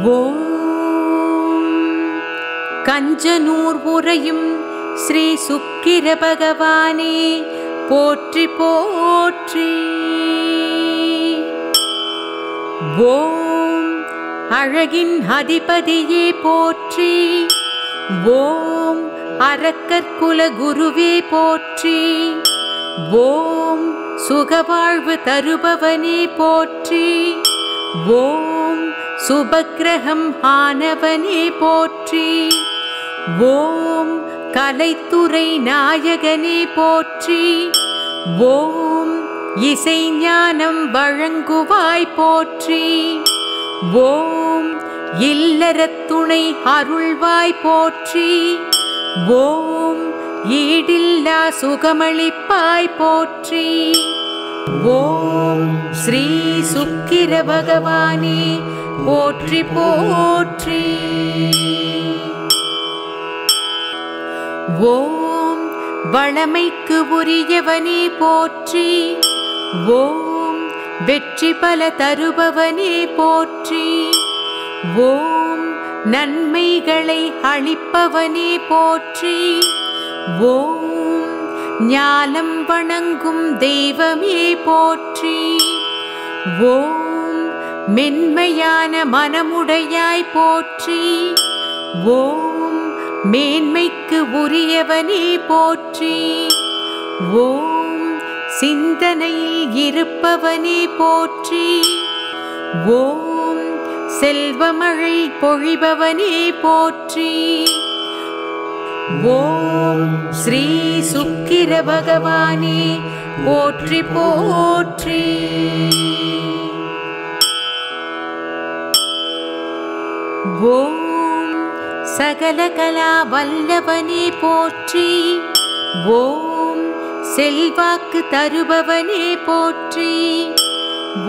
ஓம் கஞ்சனூர் உறையும் ஸ்ரீ சுக்கிர பகவானே போற்றி போற்றி. ஓம் அழகின் அதிபதியே போற்றி. ஓம் அரக்கற்குல குருவே போற்றி. ஓம் சுகவாழ்வு தருபவனே போற்றி. ஓம் சுபக்கிரகம் ஆனவனே போற்றி. ஓம் கலைத்துறை நாயகனே போற்றி. ஓம் இசை ஞானம் வழங்குவாய் போற்றி. ஓம் இல்லறத் துணை அருள்வாய் போற்றி. ஓம் ஈடில்லா சுகமளிப்பாய் போற்றி. ஓம் ஸ்ரீ சுக்கிர பகவானே போற்றி போற்றி. ஓம் வளமைக்கு உரியவனே போற்றி. ஓம் வெற்றி பல தருபவனே போற்றி. ஓம் நன்மைகளை அளிப்பவனே போற்றி. ஓம் ஞானம் வணங்கும் தெய்வமே போற்றி. ஓம் மென்மையான மனமுடையாய் போற்றி. ஓம் மேன்மைக்கு உரியவனே போற்றி. ஓம் சிந்தனையில் இருப்பவனே போற்றி. ஓம் செல்வமழை பொழிபவனே போற்றி. ஓம் ஸ்ரீ சுக்கிர பகவானே போற்றி போற்றி. ஓம் சகல கலா வல்லவனே போற்றி. ஓம் செல்வாக்கு தருபவனே போற்றி.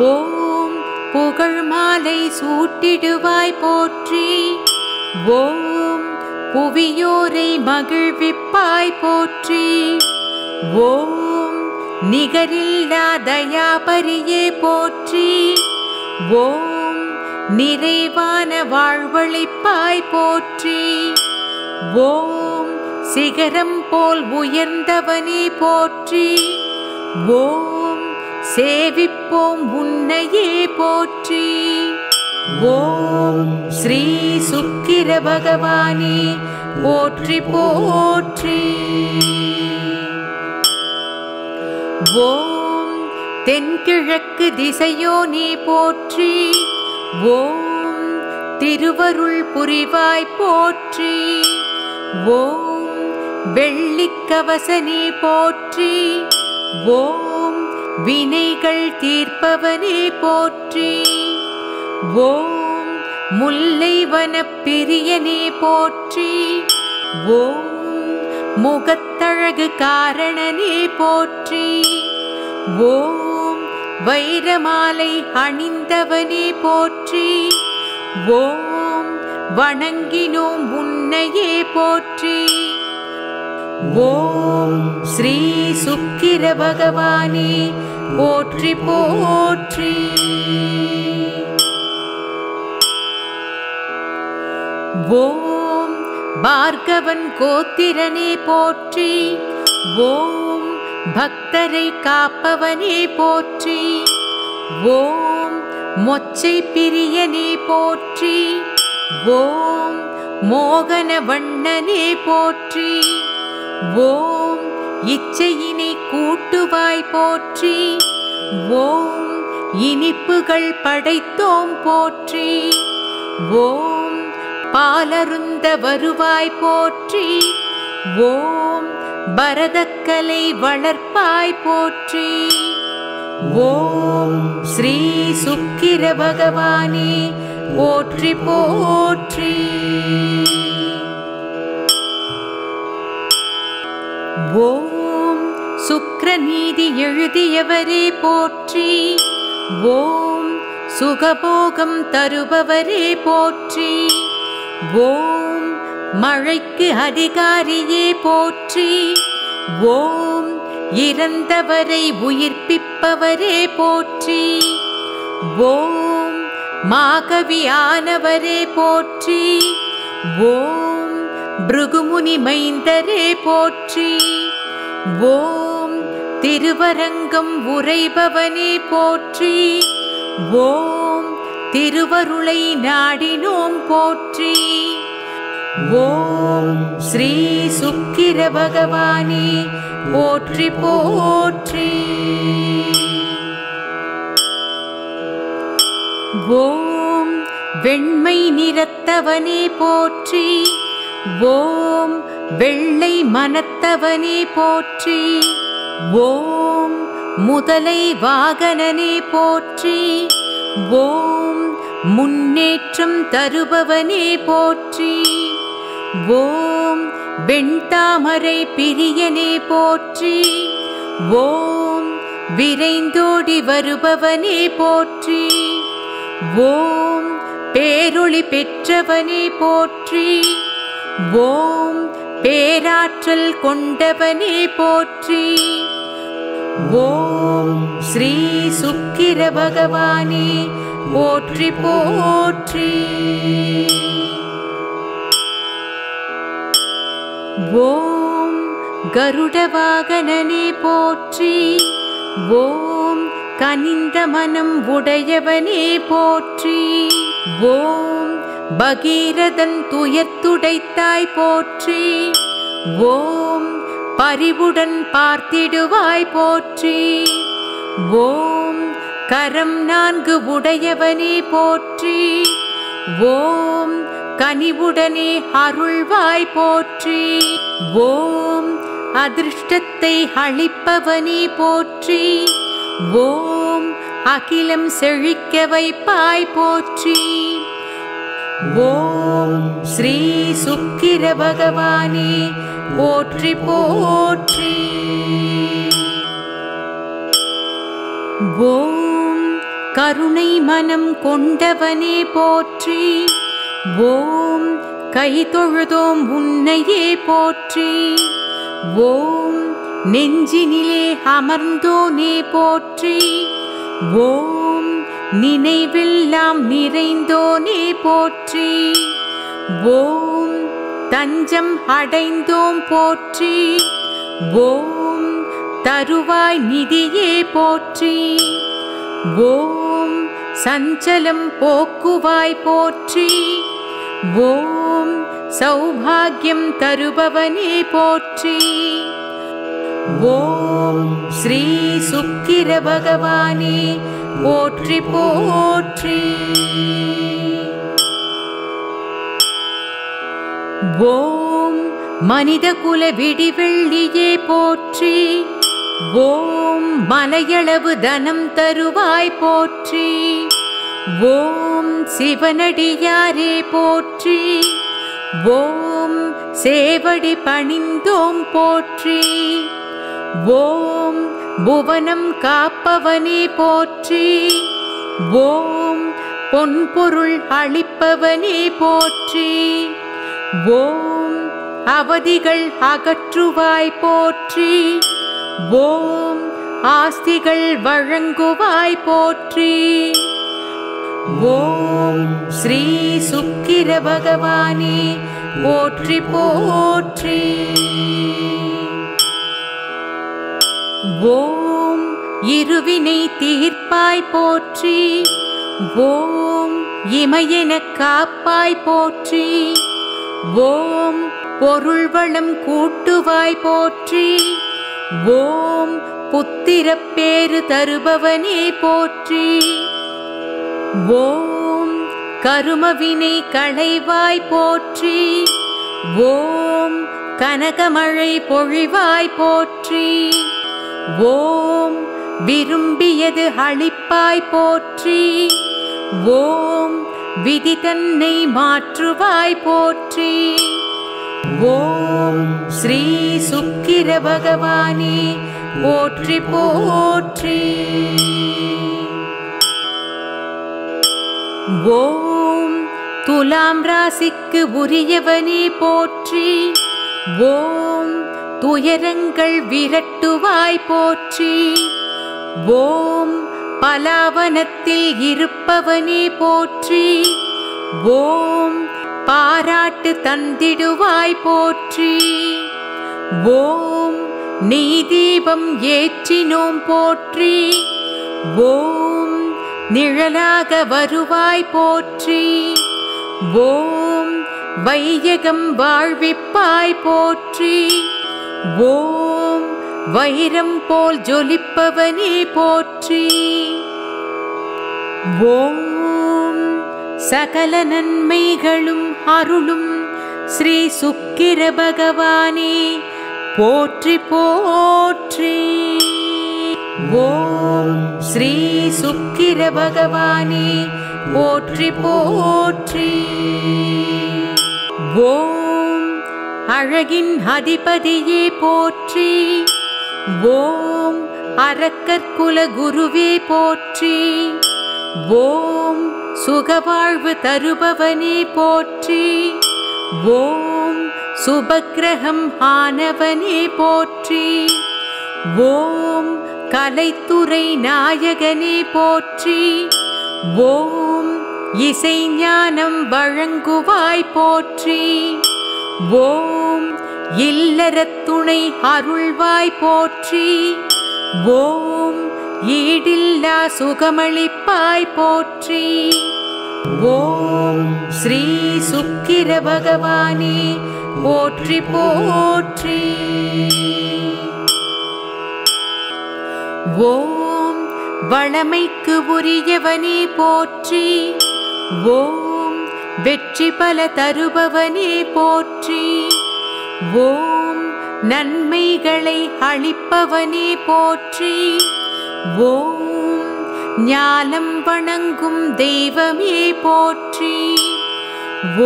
ஓம் புகழ் மாலை சூட்டிடுவாய் போற்றி. ஓம் புவியோரை மகிழ்விப்பாய் போற்றி. ஓம் நிகரில்லா தயாபரியே போற்றி. ஓம் நிறைவான வாழ்வளிப்பாய் போற்றி. ஓம் சிகரம் போல் உயர்ந்தவனே போற்றி. ஓம் சேவிப்போம் உன்னையே போற்றி. ஓம் ஸ்ரீ சுக்கிர பகவானே போற்றி போற்றி. ஓம் தென்கிழக்கு திசையோனே போற்றி. ஓம் திருவருள் புரிவாய் போற்றி. ஓம் வெள்ளிக்கவசனே போற்றி. ஓம் வினைகள் தீர்ப்பவனே போற்றி. ஓம் முல்லை வனப்பிரியனே போற்றி. ஓம் முகத்தழகு காரணனே போற்றி. ஓம் வைரமாலை அணிந்தவனே போற்றி. ஓம் வணங்கினோம் உன்னையே போற்றி. ஓம் ஸ்ரீ சுக்கிர பகவானே போற்றி போற்றி. ஓம் பார்கவன் கோத்திரனே போற்றி. ஓம் பக்தரை காப்பவனே போற்றி. ஓம் மொச்சை பிரியனே போற்றி. ஓம் மோகன வண்ணனே போற்றி. ஓம் இச்சையினை கூட்டுவாய் போற்றி. ஓம் இனிப்புகள் படைத்தோம் போற்றி. ஓம் பாலருந்த வருவாய் போற்றி. ஓம் பரதக்கலை வளர்ப்பாய் போற்றி. ஓம் ஸ்ரீ சுக்கிர பகவானே போற்றி போற்றி. ஓம் சுக்கிரநீதி எழுதியவரே போற்றி. ஓம் சுகபோகம் தருபவரே போற்றி. ஓம் மழைக்கு அதிகாரியே போற்றி. ஓம் இறந்தவரை உயிர்ப்பிப்பவரே போற்றி. ஓம் மாகவியானவரே போற்றி. ஓம் பிருகுமுனி மைந்தரே போற்றி. ஓம் திருவரங்கம் உரைபவனே போற்றி. ஓம் திருவருளை நாடினோம் போற்றி. ஓம் ஸ்ரீ சுக்கிர பகவானே போற்றி போற்றி. ஓம் வெண்மை நிறத்தவனே போற்றி. ஓம் வெள்ளை மனத்தவனே போற்றி. ஓம் முதலை வாகனனே போற்றி. ஓம் முன்னேற்றம் தருபவனே போற்றி. ஓம் வெண்தாமரை பிரியனே போற்றி. ஓம் விரைந்தோடி வருபவனே போற்றி. ஓம் பேரொளி பெற்றவனே போற்றி. ஓம் பேராற்றல் கொண்டவனே போற்றி. ஓம் ஸ்ரீ சுக்கிர பகவானே போற்றி போற்றி. ஓம் கருட வாகனனே போற்றி. ஓம் கனிந்த மனம் உடையவனே போற்றி. ஓம் பகீரதன் துயர்த்துடைத்தாய் போற்றி. ஓம் பரிவுடன் பார்த்திடுவாய் போற்றி. ஓம் கரம் 4 உடையவனே போற்றி. ஓம் கனிவுடனே அருள்வாய் போற்றி. ஓம் அதிர்ஷ்டத்தை அளிப்பவனே போற்றி. ஓம் அகிலம் செழிக்க வைப்பாய் போற்றி. ஓம் ஸ்ரீ சுக்கிர பகவானே போற்றி போற்றி. ஓம் கருணை மனம் கொண்டவனே போற்றி. ஓம் கை தொழுதோம் உன்னையே போற்றி. ஓம் நெஞ்சினிலே அமர்ந்தோனே போற்றி. ஓம் நினைவெல்லாம் நிறைந்தோனே போற்றி. ஓம் தஞ்சம் அடைந்தோம் போற்றி. ஓம் தருவாய் நிதியே போற்றி. ஓம் சஞ்சலம் போக்குவாய் போற்றி. ஓம் சௌபாகியம் தருபவனே போற்றி. ஓம் ஸ்ரீ சுக்கிர பகவானே போற்றி போற்றி. ஓம் மனிதகுல விடிவெள்ளியே போற்றி. ஓம் மலையளவு தனம் தருவாய் போற்றி. ஓம் சிவனடியாரே போற்றி. ஓம் சேவடி பணிந்தோம் போற்றி. ஓம் புவனம் காப்பவனே போற்றி. ஓம் பொன்பொருள் அளிப்பவனே போற்றி. ஓம் அவதிகள் அகற்றுவாய் போற்றி. ஓம் ஆஸ்திகள் வழங்குவாய் போற்றி. ஓம் ஸ்ரீ சுக்கிர பகவானே போற்றி போற்றி. ஓம் இருவினை தீர்ப்பாய் போற்றி. ஓம் இமையென காப்பாய் போற்றி. ஓம் பொருள் வளம் கூட்டுவாய் போற்றி. ஓம் புத்திரப்பேறு தருபவனே போற்றி. ஓம் கருமவினை களைவாய் போற்றி. ஓம் கனகமழை பொழிவாய் போற்றி. ஓம் விரும்பியது அளிப்பாய் போற்றி. ஓம் விதி தன்னை மாற்றுவாய் போற்றி. ஓம் ஸ்ரீ சுக்கிர பகவானே போற்றி போற்றி. ஓம் துலாம் ராசிக்கு உரியவனே போற்றி. ஓம் துயரங்கள் விரட்டுவாய் போற்றி. ஓம் பலாவனத்தில் இருப்பவனே போற்றி. ஓம் பாராட்டு தந்திடுவாய் போற்றி. ஓம் நீ தீபம் ஏற்றினோம் போற்றி. ஓம் நிழலாக வருவாய் போற்றி. ஓம் வையகம் வாழ்விப்பாய் போற்றி. ஓம் வைரம் போல் ஜொலிப்பவனே போற்றி. ஓம் சகல நன்மைகளும் அருளும் ஸ்ரீ சுக்கிர பகவானே போற்றி போற்றி. ஓம் ஸ்ரீ சுக்கிர பகவானே போற்றி போற்றி. ஓம் அழகின் அதிபதியே போற்றி. ஓம் அரக்கற்குல குருவே போற்றி. ஓம் சுகவாழ்வு தருபவனே போற்றி. ஓம் சுபக்கிரகம் ஆனவனே போற்றி. ஓம் கலைத்துறை நாயகனே போற்றி. ஓம் இசை ஞானம் வழங்குவாய் போற்றி. ஓம் இல்லறத் துணை அருள்வாய் போற்றி. ஓம் ஈடில்லா சுகமளிப்பாய் போற்றி. ஓம் ஸ்ரீ சுக்கிர பகவானே போற்றி போற்றி. ஓம் வளமைக்கு உரியவனே போற்றி. ஓம் வெற்றி பல தருபவனே போற்றி. ஓம் நன்மைகளை அளிப்பவனே போற்றி. ஓம் ஞானம் வணங்கும் தெய்வமே போற்றி.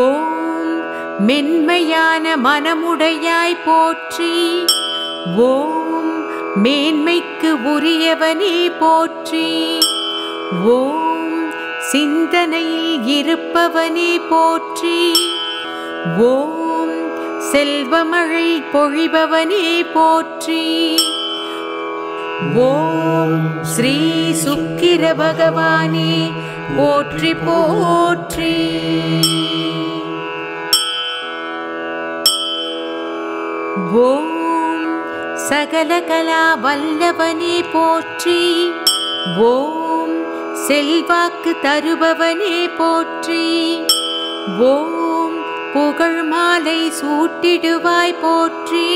ஓம் மென்மையான மனமுடையாய் போற்றி. ஓம் மேன்மைக்கு உரியவனே போற்றி. ஓம் சிந்தனையில் இருப்பவனே போற்றி. ஓம் செல்வமழை பொழிபவனே போற்றி. ஓம் ஸ்ரீ சுக்கிர பகவானே போற்றி போற்றி. ஓம் சகல கலா வல்லவனே போற்றி. ஓம் செல்வாக்கு தருபவனே போற்றி. ஓம் புகழ் மாலை சூட்டிடுவாய் போற்றி.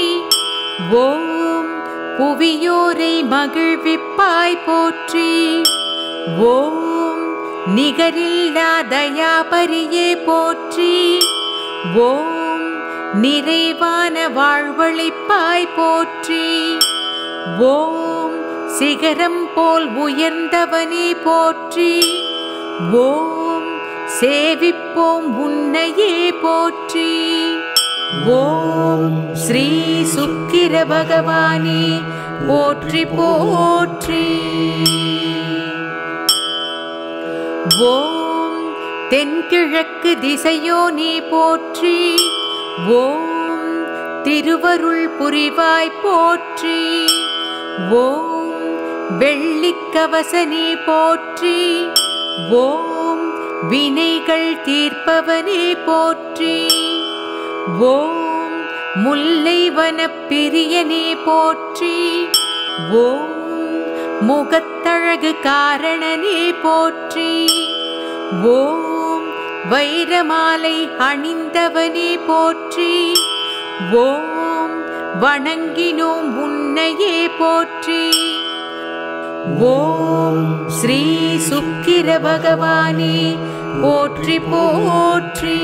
ஓம் புவியோரை மகிழ்விப்பாய் போற்றி. ஓம் நிகரில்லா தயாபரியே போற்றி. ஓம் நிறைவான வாழ்வளிப்பாய் போற்றி. ஓம் சிகரம் போல் உயர்ந்தவனே போற்றி. ஓம் சேவிப்போம் உன்னையே போற்றி. ஓம் ஸ்ரீ சுக்கிர பகவானே போற்றி போற்றி. ஓம் தென்கிழக்கு திசையோனே போற்றி. ஓம் திருவருள் புரிவாய் போற்றி. ஓம் வெள்ளிக்கவசனே போற்றி. ஓம் வினைகள் தீர்ப்பவனே போற்றி. ஓம் முல்லை வனப்பிரியனே போற்றி. ஓம் முகத்தழகு காரணனே போற்றி. ஓம் வைரமாலை அணிந்தவனே போற்றி. ஓம் வணங்கினோம் உன்னையே போற்றி. ஓம் ஸ்ரீ சுக்கிர பகவானே போற்றி போற்றி.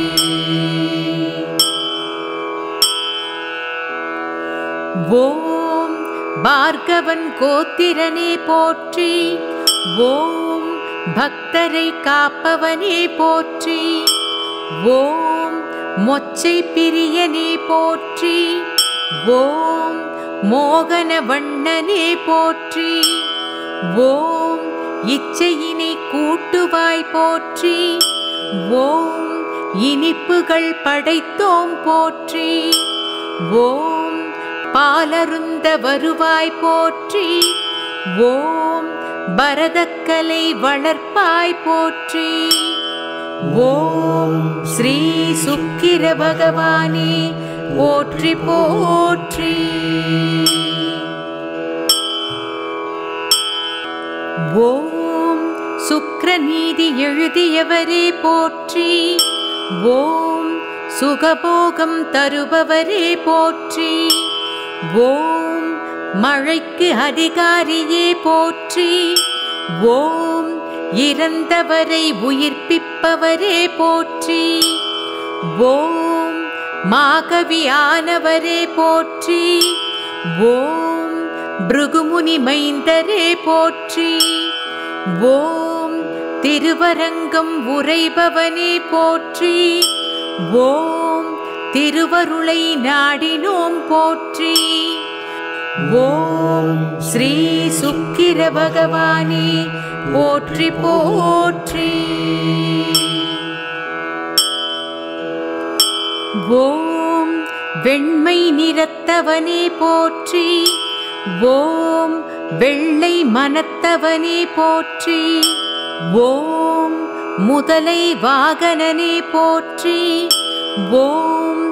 ஓம் பார்கவன் கோத்திரனே போற்றி. ஓம் பக்தரை காப்பவனே போற்றி. ஓம் மொச்சை பிரியனே போற்றி. ஓம் மோகன வண்ணனே போற்றி. ஓம் இச்சையினை கூட்டுவாய் போற்றி. ஓம் இனிப்புகள் படைத்தோம் போற்றி. ஓம் பாலருந்த வருவாய் போற்றி. ஓம் பரதக்கலை வளர்ப்பாய் போற்றி. ஓம் ஸ்ரீ சுக்கிர பகவானே போற்றி போற்றி. ஓம் சுக்கிரநீதி எழுதியவரே போற்றி. ஓம் சுகபோகம் தருபவரே போற்றி. ஓம் மழைக்கு அதிகாரியே போற்றி. ஓம் இறந்தவரை உயிர்ப்பிப்பவரே போற்றி. ஓம் மாகவியானவரே போற்றி. ஓம் பிருகுமுனி மைந்தரே போற்றி. ஓம் திருவரங்கம் உரைபவனே போற்றி. ஓம் திருவருளை நாடினோம் போற்றி. ஓம் ஸ்ரீ சுக்கிர பகவானே போற்றி போற்றி. ஓம் வெண்மை நிறத்தவனே போற்றி. ஓம் வெள்ளை மனத்தவனே போற்றி. ஓம் முதலை வாகனனே போற்றி. ஓம்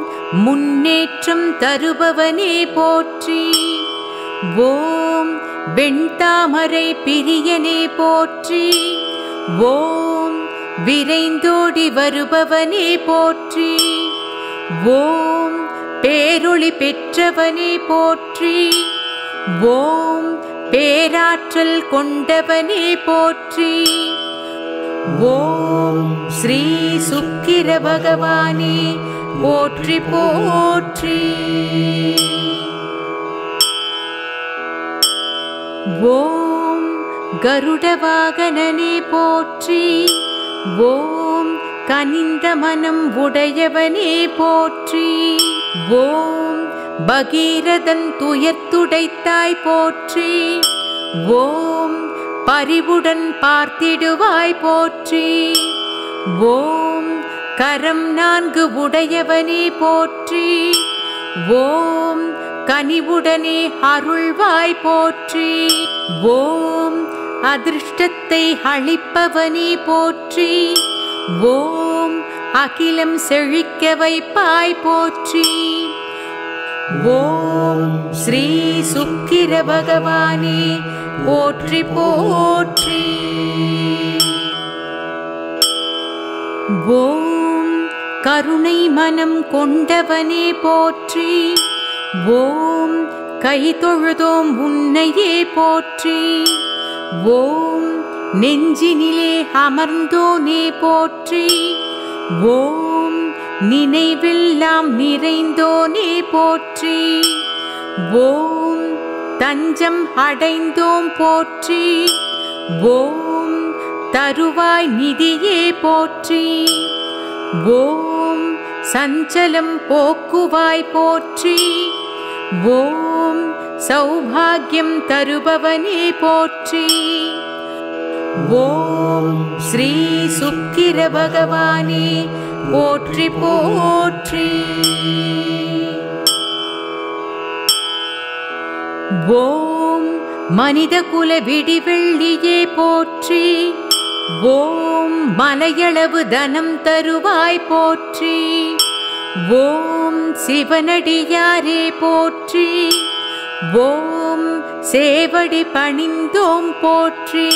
முன்னேற்றம் தருபவனே போற்றி. ஓம் வெண்தாமரை பிரியனே போற்றி. ஓம் விரைந்தோடி வருபவனே போற்றி. ஓம் பேரொளி பெற்றவனே போற்றி. ஓம் பேராற்றல் கொண்டவனே போற்றி. ஓம் ஸ்ரீ சுக்கிர பகவானே போற்றி போற்றி. ஓம் கருட வாகனனே போற்றி. ஓம் கனிந்த மனம் உடையவனே போற்றி. ஓம் பகீரதன் துயர்த்துடைத்தாய் போற்றி. ஓம் பரிவுடன் பார்த்திடுவாய் போற்றி. ஓம் கரம் 4 உடையவனே போற்றி. ஓம் கனிவுடனே அருள்வாய் போற்றி. ஓம் அதிர்ஷ்டத்தை அளிப்பவனே போற்றி. ஓம் அகிலம் செழிக்க வைப்பாய் போற்றி. ஓம் ஸ்ரீ சுக்கிர பகவானே போற்றி போற்றி. ஓம் கருணை மனம் கொண்டவனே போற்றி. ஓம் கை தொழுதோம் உன்னையே போற்றி. ஓம் நெஞ்சினிலே அமர்ந்தோனே போற்றி. ஓம் நினைவெல்லாம் நிறைந்தோனே போற்றி. ஓம் தஞ்சம் அடைந்தோம் போற்றி. ஓம் தருவாய் நிதியே போற்றி. ஓம் சஞ்சலம் போக்குவாய் போற்றி. ஓம் சௌபாகியம் தருபவனே போற்றி. ஓம் ஸ்ரீ சுக்கிர பகவானே போற்றி போற்றி. ஓம் மனிதகுல விடிவெள்ளியே போற்றி. ஓம் மலையளவு தனம் தருவாய் போற்றி. ஓம் சிவனடியாரே போற்றி. ஓம் சேவடி பணிந்தோம் போற்றி.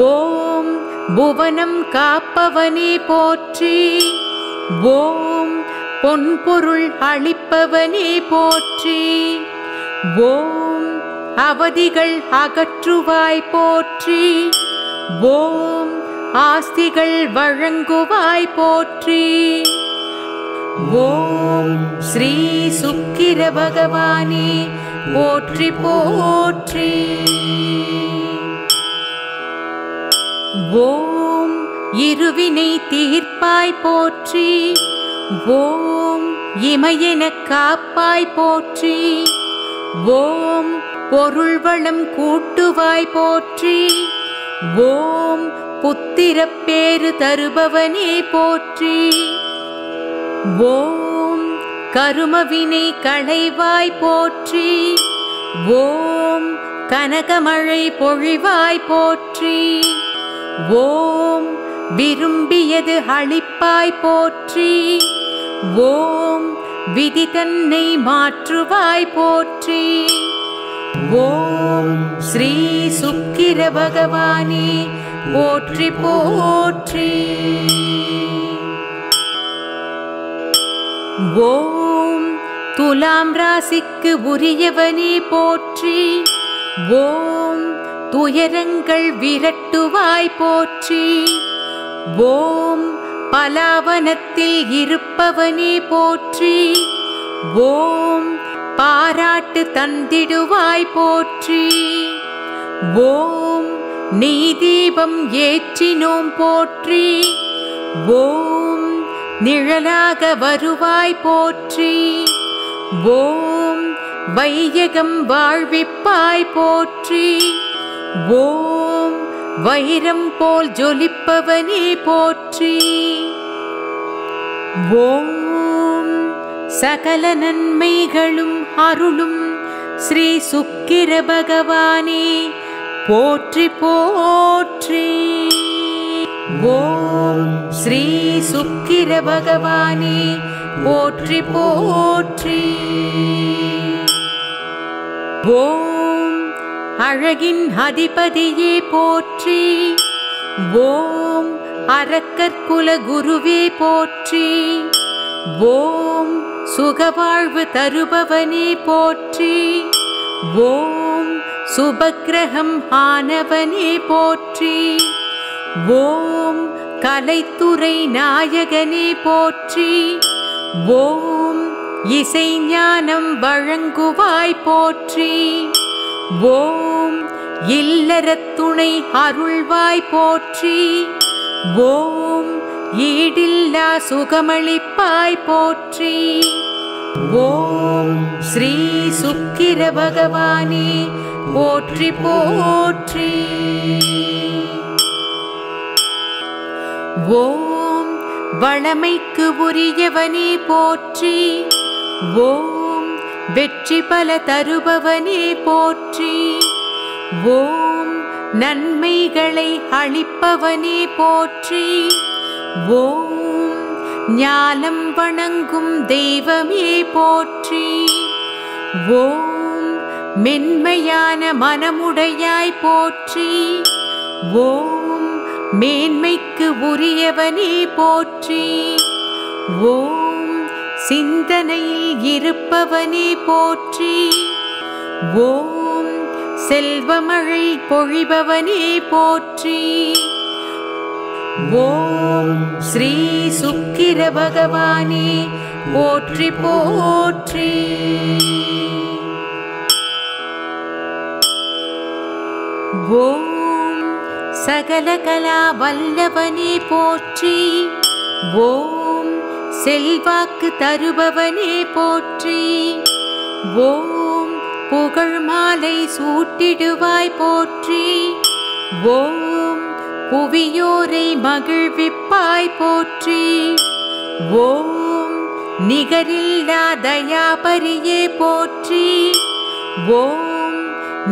ஓம் புவனம் காப்பவனே போற்றி. ஓம் பொன்பொருள் அளிப்பவனே போற்றி. ஓம் அவதிகள் அகற்றுவாய் போற்றி. ஓம் ஆஸ்திகள் வழங்குவாய் போற்றி. ஓம் ஸ்ரீ சுக்கிர பகவானே போற்றி போற்றி. ஓம் இருவினை தீர்ப்பாய் போற்றி. ஓம் இமையென காப்பாய் போற்றி. ஓம் பொருள் வளம் கூட்டுவாய் போற்றி. ஓம் புத்திரப்பேறு தருபவனே போற்றி. ஓம் கருமவினை களைவாய் போற்றி. ஓம் கனகமழை பொழிவாய் போற்றி. ஓம் விரும்பியது அளிப்பாய் போற்றி. ஓம் விதி தன்னை மாற்றுவாய் போற்றி. ஓம் ஸ்ரீ சுக்கிர பகவானே போற்றி போற்றி. ஓம் துலாம் ராசிக்கு உரியவனே போற்றி. ஓம் துயரங்கள் விரட்டுவாய் போற்றி. ஓம் பலாவனத்தில் இருப்பவனே போற்றி. ஓம் பாராட்டு தந்திடுவாய் போற்றி. ஓம் நெய் தீபம் ஏற்றினோம் போற்றி. ஓம் நிழலாக வருவாய் போற்றி. ஓம் வையகம் வாழ்விப்பாய் போற்றி. ஓம் வைரம் போல் ஜொலிப்பவனே போற்றி. ஓம் சகல நன்மைகளும் அருளும் ஸ்ரீ சுக்கிர பகவானே போற்றி போற்றி. ஓம் ஸ்ரீ சுக்கிர பகவானே போற்றி போற்றி. ஓம் அழகின் அதிபதியே போற்றி. ஓம் அரக்கற்குல குருவே போற்றி. ஓம் சுகவாழ்வு தருபவனே போற்றி. ஓம் சுபக்கிரகம் ஆனவனே போற்றி. ஓம் கலைத்துறை நாயகனே போற்றி. ஓம் இசை ஞானம் வழங்குவாய் போற்றி. ஓம் இல்லறத் துணை அருள்வாய் போற்றி. ஓம் ஈடில்லா சுகமளிப்பாய் போற்றி. ஓம் ஸ்ரீ சுக்கிர பகவானே போற்றி போற்றி. ஓம் வளமைக்கு உரியவனே போற்றி. ஓம் வெற்றி பல தருபவனே போற்றி. ஓம் நன்மைகளை அளிப்பவனே போற்றி. ஓம் ஞானம் வணங்கும் தெய்வமே போற்றி. ஓம் மென்மையான மனமுடையாய் போற்றி. ஓம் மேன்மைக்கு உரியவனே போற்றி. ஓம் சிந்தனையில் இருப்பவனே போற்றி. ஓம் செல்வமழை பொழிபவனே போற்றி. ஓம் ஸ்ரீ சுக்கிர பகவானே போற்றி போற்றி. ஓம் சகல கலா வல்லவனே போற்றி. ஓம் செல்வாக்கு தருபவனே போற்றி. ஓம் புகழ் மாலை சூட்டிடுவாய் போற்றி. ஓம் புவியோரை மகிழ்விப்பாய் போற்றி. ஓம் நிகரில்லா தயாபரியே போற்றி. ஓம்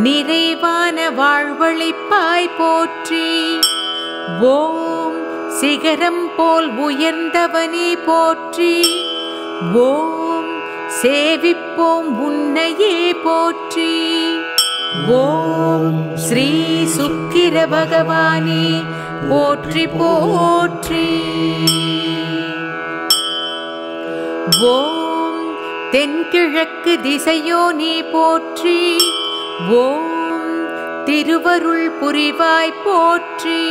நிறைவான வாழ்வளிப்பாய் போற்றி. ஓம் சிகரம் போல் உயர்ந்தவனே போற்றி. ஓம் சேவிப்போம் உன்னையே போற்றி. ஓம் ஸ்ரீ சுக்கிர பகவானே போற்றி போற்றி. ஓம் தென்கிழக்கு திசையோனே போற்றி. ஓம் திருவருள் புரிவாய் போற்றி.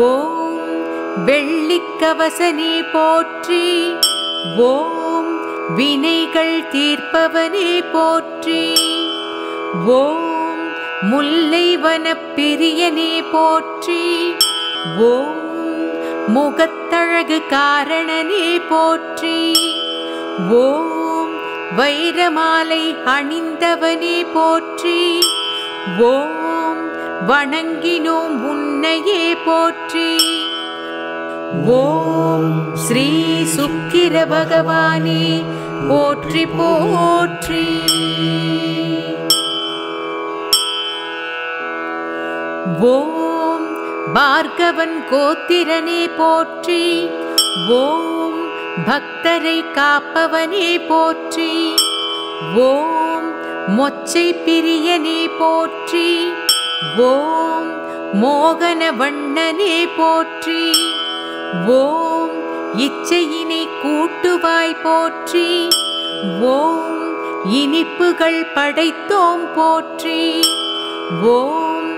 ஓம் வெள்ளிக்கவசனே போற்றி. ஓம் வினைகள் தீர்ப்பவனே போற்றி. ஓம் முல்லை வனப்பிரியனே போற்றி. ஓம் முகத்தழகு காரணனே போற்றி. ஓம் வைரமாலை அணிந்தவனே போற்றி. ஓம் வணங்கினோம் உன்னையே போற்றி. ஓம் ஸ்ரீ சுக்கிர பகவானே போற்றி போற்றி. ஓம் பார்கவன் கோத்திரனே போற்றி. ஓம் பக்தரை காப்பவனே போற்றி. ஓம் மொச்சை பிரியனே போற்றி. ஓம் மோகன வண்ணனே போற்றி. ஓம் இச்சையினை கூட்டுவாய் போற்றி. ஓம் இனிப்புகள் படைத்தோம் போற்றி. ஓம்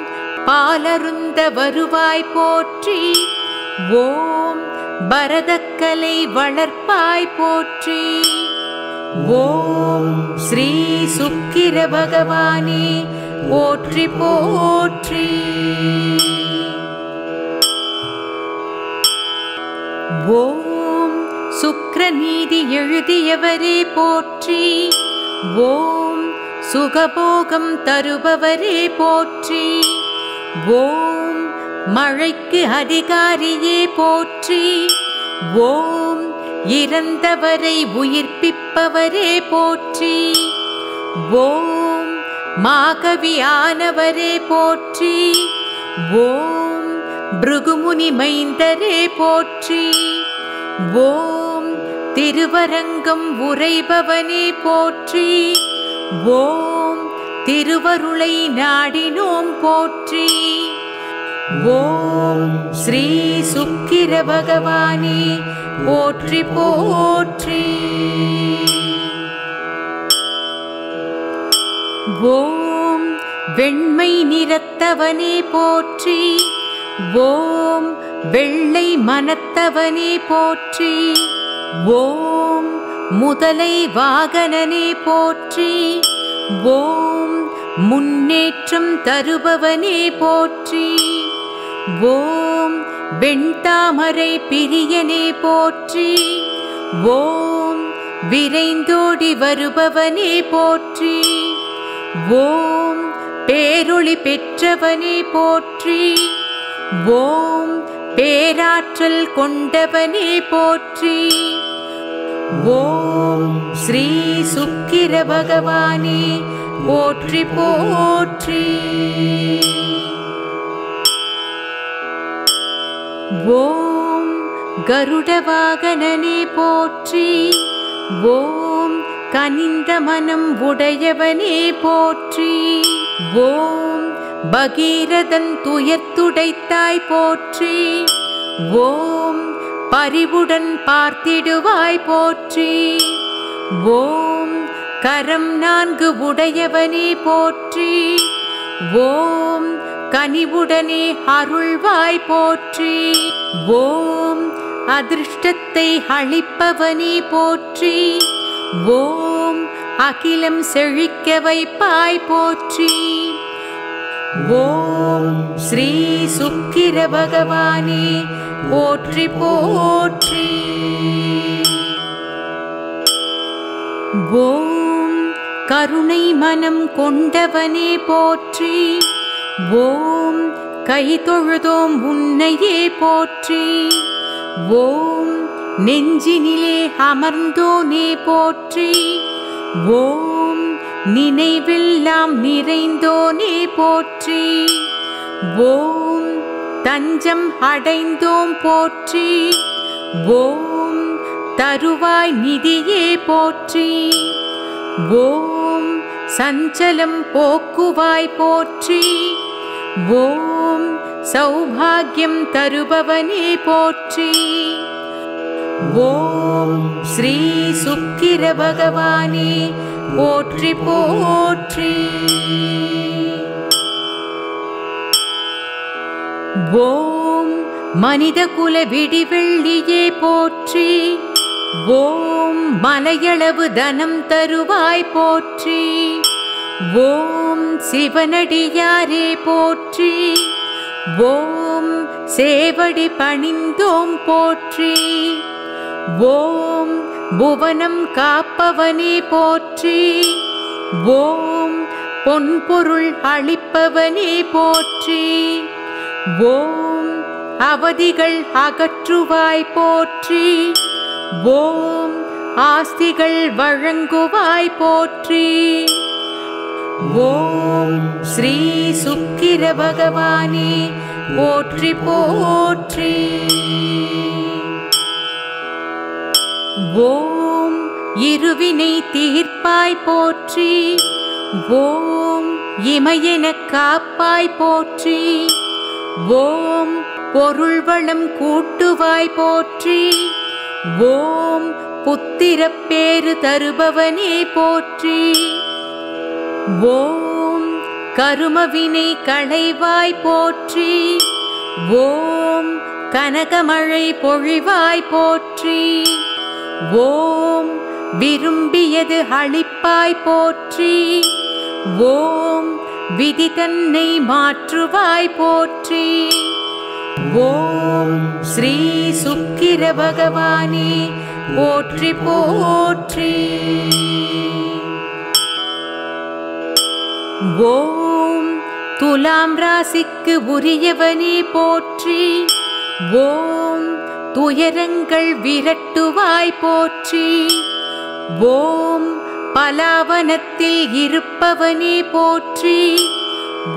பாலருந்த வருவாய் போற்றி. ஓம் பரதக்கலை வளர்ப்பாய் போற்றி. ஓம் ஸ்ரீ சுக்கிர பகவானே போற்றி போற்றி. ஓம் சுக்கிரநீதி எழுதியவரே போற்றி. ஓம் சுகபோகம் தருபவரே போற்றி. ஓம் மழைக்கு அதிகாரியே போற்றி. ஓம் இறந்தவரை உயிர்ப்பிப்பவரே போற்றி. ஓம் மாகவியானவரே போற்றி. ஓம் பிருகுமுனி மைந்தரே போற்றி. ஓம் திருவரங்கம் உரைபவனே போற்றி. ஓம் திருவருளை நாடினோம் போற்றி. ஓம் ஸ்ரீ சுக்கிர பகவானே போற்றி போற்றி. ஓம் வெண்மை நிறத்தவனே போற்றி. ஓம் வெள்ளை மனத்தவனே போற்றி. ஓம் முதலை வாகனனே போற்றி. ஓம் முன்னேற்றம் தருபவனே போற்றி. ஓம் வெண்தாமரை பிரியனே போற்றி. ஓம் விரைந்தோடி வருபவனே போற்றி. ஓம் பேரொளி பெற்றவனே போற்றி. ஓம் பேராற்றல் கொண்டவனே போற்றி. ஓம் ஸ்ரீ சுக்கிர பகவானே போற்றி போற்றி. ஓம் கருட வாகனனே போற்றி. ஓம் கனிந்த மனம் உடையவனே போற்றி. ஓம் பகீரதன் துயத்துடைத்தாய் போற்றி. ஓம் பரிவுடன் பார்த்திடுவாய் போற்றி. ஓம் கரம் 4 உடையவனே போற்றி. ஓம் கனிவுடனே அருள்வாய் போற்றி. ஓம் அதிர்ஷ்டத்தை அளிப்பவனே போற்றி. ஓம் அகிலம் செழிக்க வைப்பாய் போற்றி. ஓம் ஸ்ரீ சுக்கிர பகவானே போற்றி போற்றி. ஓம் கருணை மனம் கொண்டவனே போற்றி. ஓம் கை தொழுதோம் உன்னையே போற்றி. ஓம் நெஞ்சினிலே அமர்ந்தோனே போற்றி. ஓம் நினைவெல்லாம் நிறைந்தோனே போற்றி. ஓம் தஞ்சம் அடைந்தோம் போற்றி. ஓம் தருவாய் நிதியே போற்றி. ஓம் சஞ்சலம் போக்குவாய் போற்றி. ஓம் சௌபாகியம் தருபவனே போற்றி. ஓம் ஸ்ரீ சுக்கிர பகவானே போற்றி போற்றி. ஓம் மனித குல விடிவெள்ளியே போற்றி. ஓம் மலையளவு தனம் தருவாய் போற்றி. ஓம் சிவனடியாரே போற்றி. ஓம் சேவடி பணிந்தோம் போற்றி. ஓம் புவனம் காப்பவனே போற்றி. ஓம் பொன்பொருள் அளிப்பவனே போற்றி. ஓம் அவதிகள் அகற்றுவாய் போற்றி. ஓம் ஆஸ்திகள் வழங்குவாய் போற்றி. ஓம் ஸ்ரீ சுக்கிர பகவானே போற்றி போற்றி. ஓம் இருவினை தீர்ப்பாய் போற்றி. ஓம் இமையெனக் காப்பாய் போற்றி. ஓம் பொருள் வளம் கூட்டுவாய் போற்றி. ஓம் புத்திரப் பேறு தருபவனே போற்றி. ஓம் கருமவினை களைவாய் போற்றி. ஓம் கனகமழை பொழிவாய் போற்றி. ஓம் விரும்பியது அளிப்பாய் போற்றி. ஓம் விதி தன்னை மாற்றுவாய் போற்றி. ஓம் ஸ்ரீ சுக்கிர பகவானே போற்றி போற்றி. ஓம் துலாம் ராசிக்கு உரியவனே போற்றி. ஓம் துயரங்கள் விரட்டுவாய் போற்றி. ஓம் பலாவனத்தில் இருப்பவனே போற்றி.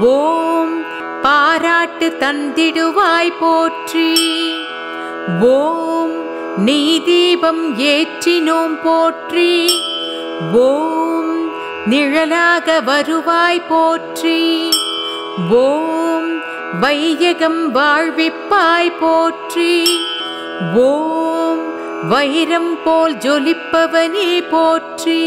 ஓம் பாராட்டு தந்திடுவாய் போற்றி. ஓம் நீதீபம் ஏற்றினோம் போற்றி. ஓம் நிழலாக வருவாய் போற்றி. ஓம் வையகம் வாழ்விப்பாய் போற்றி. ஓம் வைரம் போல் ஜொலிப்பவனே போற்றி.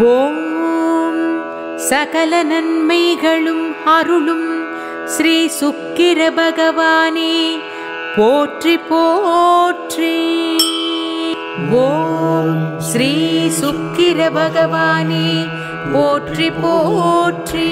ஓம் சகல நன்மைகளும் அருளும் ஸ்ரீ சுக்கிர பகவானே போற்றி போற்றி. ஓம் ஸ்ரீ சுக்கிர பகவானே போற்றி போற்றி.